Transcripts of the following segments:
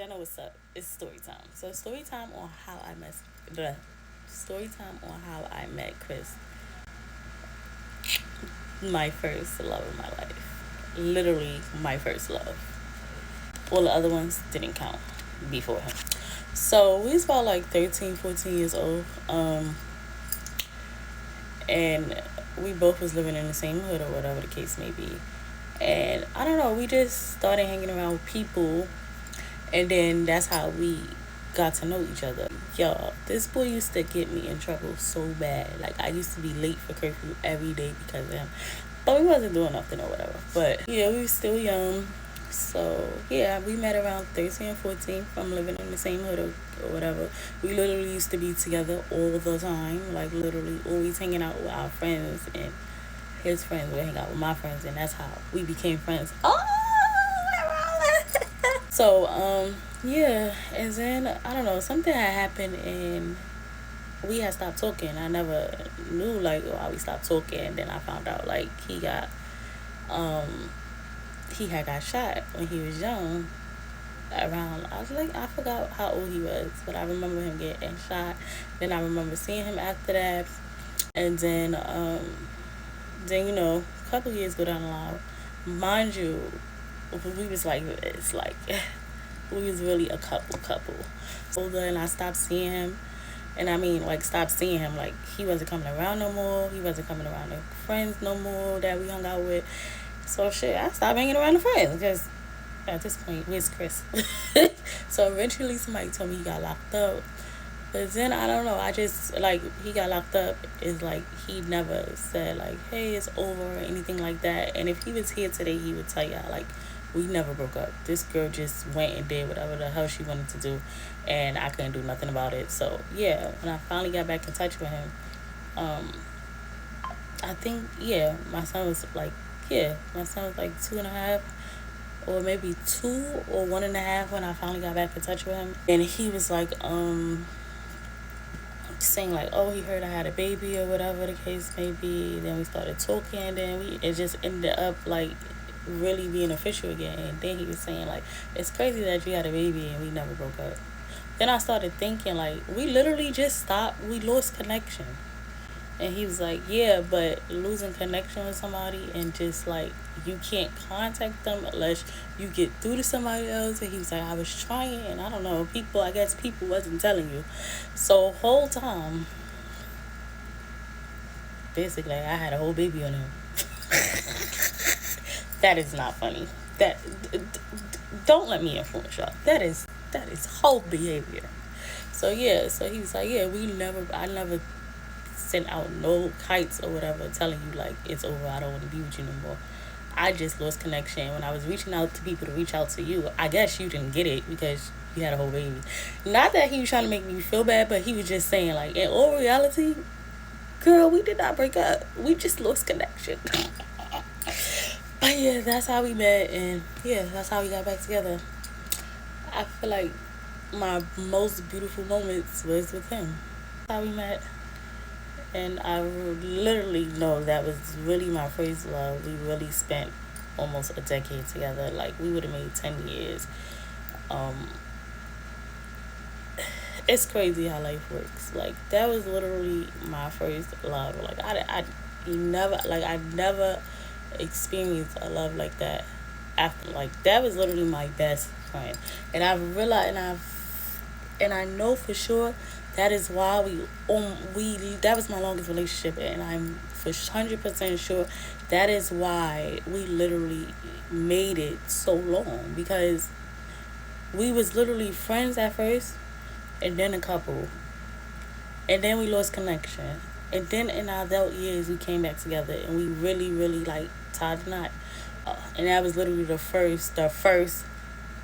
I know what's up. It's story time. So story time on how I met Chris, my first love of my life. Literally my first love. All the other ones didn't count before him. So we was about like 13, 14 years old. And we both was living in the same hood or whatever the case may be. And I don't know, we just started hanging around with people, and then that's how we got to know each other. Y'all, this boy used to get me in trouble so bad. Like, I used to be late for curfew every day because of him. But we wasn't doing nothing or whatever. But yeah, we were still young. So yeah, we met around 13 or 14 from living in the same hood or whatever. We literally used to be together all the time. Like, literally always hanging out with our friends, and his friends would hang out with my friends, and that's how we became friends. So, yeah, and then I don't know, something had happened and we had stopped talking. I never knew like why we stopped talking. And then I found out like um he had got shot when he was young. Around, I was like, I forgot how old he was, but I remember him getting shot. Then I remember seeing him after that, and then a couple years go down the line, mind you, we was like, it's like we was really a couple. Older, and I stopped seeing him. And I mean, like, stopped seeing him. Like, he wasn't coming around no more. He wasn't coming around the friends no more that we hung out with. So, shit, I stopped hanging around the friends because at this point, where's Chris? So, eventually, somebody told me he got locked up. But then, I don't know. I just, like, he got locked up. Is like, he never said, like, hey, it's over or anything like that. And if he was here today, he would tell y'all, like, we never broke up. This girl just went and did whatever the hell she wanted to do, and I couldn't do nothing about it. So yeah, when I finally got back in touch with him, um, I think my son was like 2.5, or maybe 2 or 1.5 when I finally got back in touch with him, and he was like saying like, oh, he heard I had a baby or whatever the case may be. Then we started talking, and then it just ended up like really being official again. And then he was saying like, it's crazy that you had a baby and we never broke up. Then I started thinking like, we literally just stopped, we lost connection. And he was like, yeah, but losing connection with somebody and just like, you can't contact them unless you get through to somebody else. And he was like, I was trying, and I don't know, I guess people wasn't telling you. So whole time, basically, I had a whole baby on him. That is not funny. Don't let me influence y'all. That is whole behavior. So yeah, so he was like, yeah, I never sent out no kites or whatever telling you like it's over, I don't want to be with you no more. I just lost connection. When I was reaching out to people to reach out to you, I guess you didn't get it because you had a whole baby. Not that he was trying to make me feel bad, but he was just saying like, in all reality, girl, we did not break up. We just lost connection. But yeah, that's how we met, and yeah, that's how we got back together. I feel like my most beautiful moments was with him. How we met, and I literally know that was really my first love. We really spent almost a decade together. Like, we would have made 10 years. Um, it's crazy how life works. Like, that was literally my first love. Like, I never experienced a love like that. After, like, that was literally my best friend, and I've realized, and I know for sure that is why we that was my longest relationship, and I'm for 100% sure that is why we literally made it so long, because we was literally friends at first, and then a couple, and then we lost connection, and then in our adult years we came back together, and we really really like tied the knot. And that was literally the first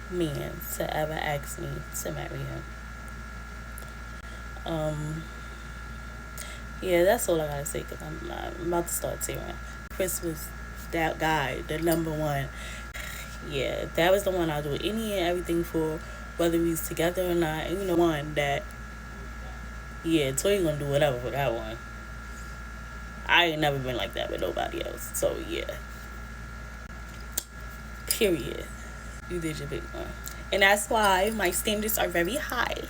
man to ever ask me to marry him. um yeah, that's all I gotta say, because I'm about to start tearing. Chris was that guy, the number one. Yeah, that was the one I'll do any and everything for, whether we was together or not. And one that, yeah, Toy gonna do whatever for that one. I ain't never been like that with nobody else. So yeah, period. You did your big one. And that's why my standards are very high.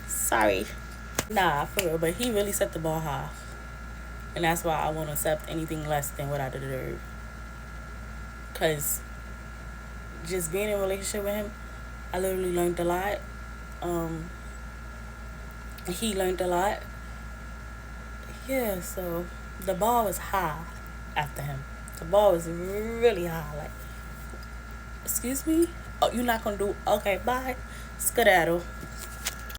Sorry. Nah, for real. But he really set the bar high. And that's why I won't accept anything less than what I deserve. Because just being in a relationship with him, I literally learned a lot. Um, he learned a lot. Yeah, so the bar was high after him. The bar was really high. Like, excuse me? Oh, you're not gonna do okay, bye. Skedaddle.